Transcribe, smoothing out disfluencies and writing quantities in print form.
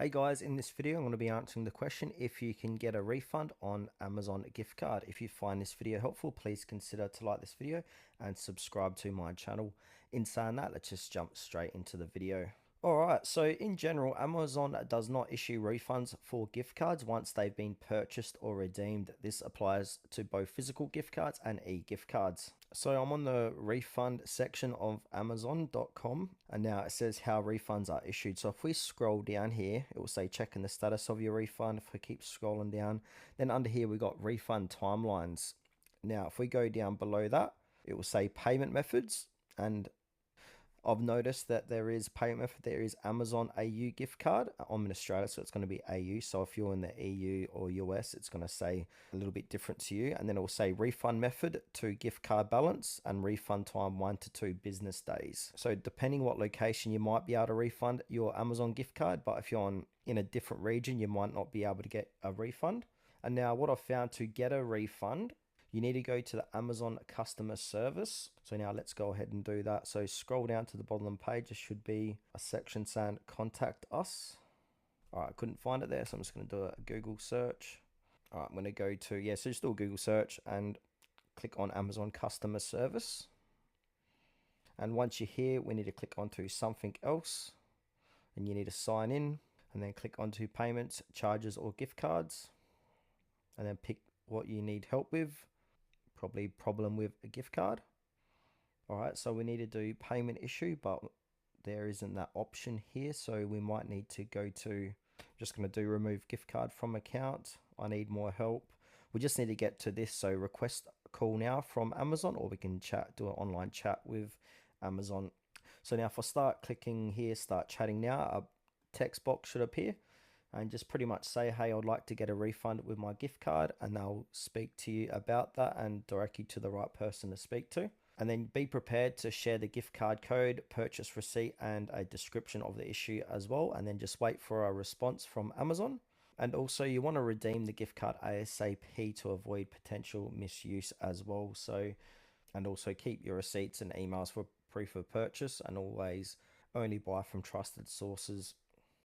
Hey guys, in this video I'm going to be answering the question if you can get a refund on Amazon gift card. If you find this video helpful, please consider to like this video and subscribe to my channel. In saying that, let's just jump straight into the video. Alright, so in general, Amazon does not issue refunds for gift cards once they've been purchased or redeemed. This applies to both physical gift cards and e-gift cards. So I'm on the refund section of Amazon.com, and now it says how refunds are issued. So if we scroll down here, it will say checking the status of your refund. If we keep scrolling down, then under here we got refund timelines. Now if we go down below that, it will say payment methods, and I've noticed that there is payment method. There is Amazon AU gift card. I'm in Australia, so it's going to be AU. So if you're in the EU or US, it's going to say a little bit different to you. And then it will say refund method to gift card balance and refund time 1 to 2 business days. So depending what location, you might be able to refund your Amazon gift card. But if you're in a different region, you might not be able to get a refund. And now what I've found to get a refund, you need to go to the Amazon customer service. So now let's go ahead and do that. So scroll down to the bottom of the page. There should be a section saying contact us. All right, I couldn't find it there, so I'm just going to do a Google search. All right, I'm going to go to, so just do a Google search and click on Amazon customer service. And once you're here, we need to click onto something else, and you need to sign in, and then click onto payments, charges, or gift cards, and then pick what you need help with. Probably problem with a gift card. All right, so we need to do payment issue, but there isn't that option here, so we might need to go to, just going to do remove gift card from account. I need more help. We just need to get to this, so request a call now from Amazon, or we can do an online chat with Amazon. So now if I start clicking here, start chatting now, a text box should appear, and just pretty much say, hey, I'd like to get a refund with my gift card, and they'll speak to you about that and direct you to the right person to speak to. And then be prepared to share the gift card code, purchase receipt, and a description of the issue as well, and then just wait for a response from Amazon. And also you want to redeem the gift card ASAP to avoid potential misuse as well. So, and also keep your receipts and emails for proof of purchase, and always only buy from trusted sources.